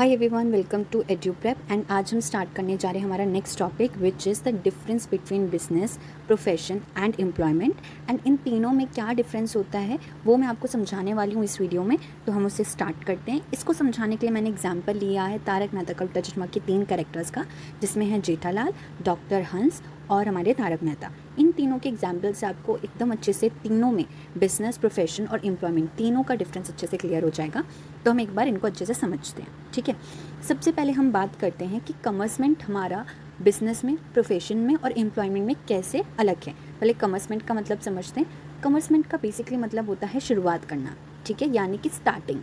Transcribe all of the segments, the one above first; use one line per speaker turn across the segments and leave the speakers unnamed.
Hi everyone, welcome to Edu Prep and आज हम start करने जा रहे हैं हमारा next topic which is the difference between business, profession and employment. And इन तीनों में क्या डिफरेंस होता है वो मैं आपको समझाने वाली हूँ इस वीडियो में। तो हम उसे स्टार्ट करते हैं। इसको समझाने के लिए मैंने एग्जाम्पल लिया है तारक मेहता का उल्टा चश्मा के 3 कैरेक्टर्स का, जिसमें है जेठालाल, डॉक्टर हंस और हमारे तारक मेहता। इन तीनों के एग्जाम्पल से आपको एकदम अच्छे से तीनों में बिजनेस, प्रोफेशन और एम्प्लॉयमेंट तीनों का डिफरेंस अच्छे से क्लियर हो जाएगा। तो हम एक बार इनको अच्छे से समझते हैं, ठीक है। सबसे पहले हम बात करते हैं कि कमर्समेंट हमारा बिजनेस में, प्रोफेशन में और एम्प्लॉयमेंट में कैसे अलग है। पहले कमर्समेंट का मतलब समझते हैं। कमर्समेंट का बेसिकली मतलब होता है शुरुआत करना, ठीक है, यानी कि स्टार्टिंग।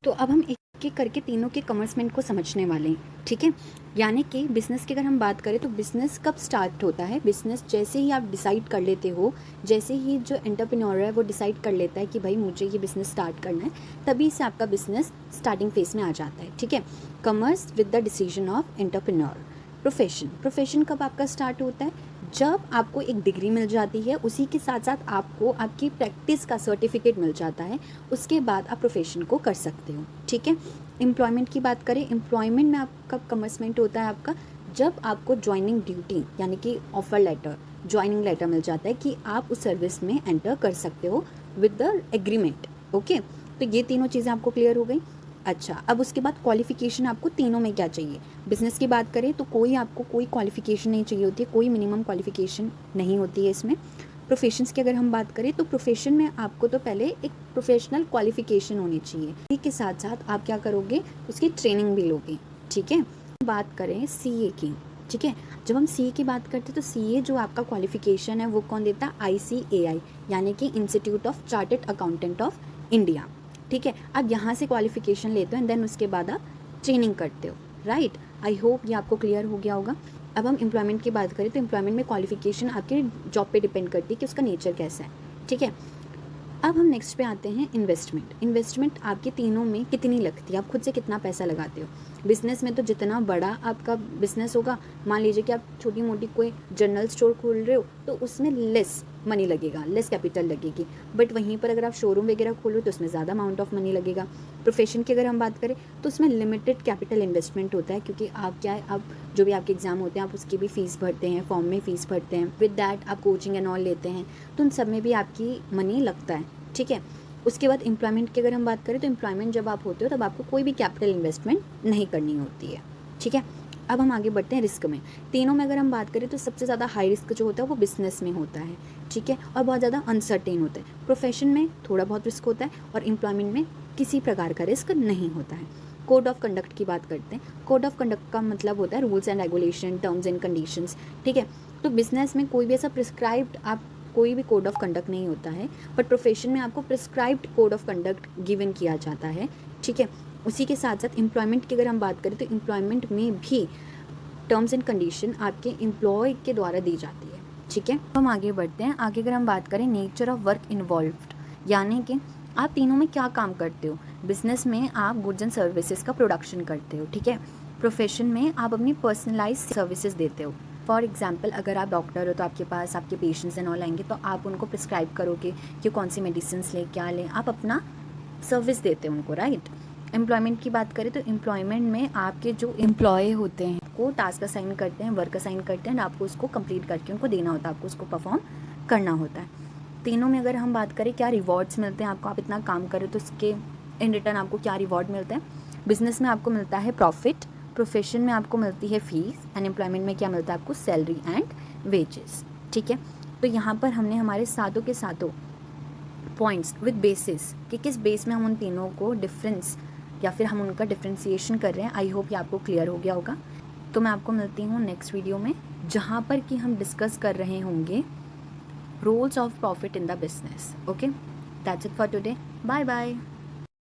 तो अब हम एक एक करके तीनों के कमर्समेंट को समझने वाले हैं, ठीक है। यानी कि बिज़नेस की अगर हम बात करें तो बिज़नेस कब स्टार्ट होता है। बिज़नेस जैसे ही आप डिसाइड कर लेते हो, जैसे ही जो एंटरप्रेन्योर है वो डिसाइड कर लेता है कि भाई मुझे ये बिज़नेस स्टार्ट करना है, तभी से आपका बिज़नेस स्टार्टिंग फेज में आ जाता है, ठीक है। Commerce with the decision of entrepreneur. Profession कब आपका स्टार्ट होता है, जब आपको एक डिग्री मिल जाती है, उसी के साथ साथ आपको आपकी प्रैक्टिस का सर्टिफिकेट मिल जाता है, उसके बाद आप प्रोफेशन को कर सकते हो, ठीक है। एम्प्लॉयमेंट की बात करें, एम्प्लॉयमेंट में आपका कमर्समेंट होता है आपका जब आपको ज्वाइनिंग ड्यूटी यानी कि ऑफर लेटर, ज्वाइनिंग लेटर मिल जाता है कि आप उस सर्विस में एंटर कर सकते हो विद द एग्रीमेंट, ओके। तो ये तीनों चीज़ें आपको क्लियर हो गई। अच्छा, अब उसके बाद क्वालिफ़िकेशन आपको तीनों में क्या चाहिए। बिज़नेस की बात करें तो आपको कोई क्वालिफ़िकेशन नहीं चाहिए होती है, कोई मिनिमम क्वालिफ़िकेशन नहीं होती है इसमें। प्रोफेशंस की अगर हम बात करें तो प्रोफेशन में आपको तो पहले एक प्रोफेशनल क्वालिफ़िकेशन होनी चाहिए, इसी के साथ साथ आप क्या करोगे, उसकी ट्रेनिंग भी लोगे, ठीक है। बात करें सीए की, ठीक है। जब हम सीए की बात करते हैं तो सीए जो आपका क्वालिफ़िकेशन है वो कौन देता है, आईसीएआई यानी कि institute of chartered accountant of India, ठीक है। आप यहाँ से क्वालिफिकेशन लेते हो एंड देन उसके बाद आप ट्रेनिंग करते हो, राइट। आई होप ये आपको क्लियर हो गया होगा। अब हम एम्प्लॉयमेंट की बात करें तो एम्प्लॉयमेंट में क्वालिफिकेशन आपके जॉब पे डिपेंड करती है कि उसका नेचर कैसा है, ठीक है। अब हम नेक्स्ट पे आते हैं इन्वेस्टमेंट। इन्वेस्टमेंट आपके तीनों में कितनी लगती है, आप खुद से कितना पैसा लगाते हो। बिज़नेस में तो जितना बड़ा आपका बिज़नेस होगा, मान लीजिए कि आप छोटी मोटी कोई जनरल स्टोर खोल रहे हो तो उसमें लेस मनी लगेगा, लेस कैपिटल लगेगी। बट वहीं पर अगर आप शोरूम वगैरह खोलो तो उसमें ज़्यादा अमाउंट ऑफ मनी लगेगा। प्रोफेशन की अगर हम बात करें तो उसमें लिमिटेड कैपिटल इन्वेस्टमेंट होता है, क्योंकि आप क्या है, आप जो भी आपके एग्जाम होते हैं आप उसकी भी फ़ीस भरते हैं, फॉर्म में फ़ीस भरते हैं, विद डैट आप कोचिंग एंड ऑल लेते हैं, तो उन सब में भी आपकी मनी लगता है, ठीक है। उसके बाद एम्प्लॉयमेंट की अगर हम बात करें तो एम्प्लॉयमेंट जब आप होते हो तब आपको कोई भी कैपिटल इन्वेस्टमेंट नहीं करनी होती है, ठीक है। अब हम आगे बढ़ते हैं रिस्क में। तीनों में अगर हम बात करें तो सबसे ज़्यादा हाई रिस्क जो होता है वो बिजनेस में होता है, ठीक है, और बहुत ज़्यादा अनसर्टेन होता है। प्रोफेशन में थोड़ा बहुत रिस्क होता है और एम्प्लॉयमेंट में किसी प्रकार का रिस्क नहीं होता है। कोड ऑफ कंडक्ट की बात करते हैं। कोड ऑफ कंडक्ट का मतलब होता है rules and regulation, terms and conditions, ठीक है। तो बिजनेस में कोई भी ऐसा प्रिस्क्राइब्ड आप कोई भी कोड ऑफ कंडक्ट नहीं होता है, बट प्रोफेशन में आपको prescribed code of conduct given किया जाता है, ठीक है। उसी के साथ साथ एम्प्लॉयमेंट की अगर हम बात करें तो एम्प्लॉयमेंट में भी टर्म्स एंड कंडीशन आपके एम्प्लॉय के द्वारा दी जाती है, ठीक है। हम आगे बढ़ते हैं। आगे अगर हम बात करें नेचर ऑफ वर्क इन्वॉल्व्ड, यानी कि आप तीनों में क्या काम करते हो। बिजनेस में आप गुड्स एंड सर्विसेज का प्रोडक्शन करते हो, ठीक है। प्रोफेशन में आप अपनी पर्सनलाइज सर्विसेज देते हो। फॉर एग्जाम्पल अगर आप डॉक्टर हो तो आपके पास आपके पेशेंट्स एंड ऑल आएंगे तो आप उनको प्रिस्क्राइब करोगे कि कौन सी मेडिसिन लें, क्या लें, आप अपना सर्विस देते हो उनको, राइट। एम्प्लॉयमेंट की बात करें तो एम्प्लॉयमेंट में आपके जो एम्प्लॉय होते हैं को टास्क असाइन करते हैं, वर्क असाइन करते हैं, एंड आपको उसको कंप्लीट करके उनको देना होता है, आपको उसको परफॉर्म करना होता है। तीनों में अगर हम बात करें क्या रिवॉर्ड्स मिलते हैं आपको, आप इतना काम करें तो उसके इन रिटर्न आपको क्या रिवॉर्ड मिलते हैं। बिजनेस में आपको मिलता है प्रॉफिट, प्रोफेशन में आपको मिलती है फीस, एंड एम्प्लॉयमेंट में क्या मिलता है आपको, सैलरी एंड वेजेस, ठीक है। तो यहाँ पर हमने हमारे सातों के सातों पॉइंट्स विद बेसिस कि किस बेस में हम उन तीनों को डिफरेंस या फिर हम उनका डिफ्रेंसिएशन कर रहे हैं। आई होप ये आपको क्लियर हो गया होगा। तो मैं आपको मिलती हूँ नेक्स्ट वीडियो में, जहाँ पर कि हम डिस्कस कर रहे होंगे roles of profit in the business. Okay, that's it for today, bye bye.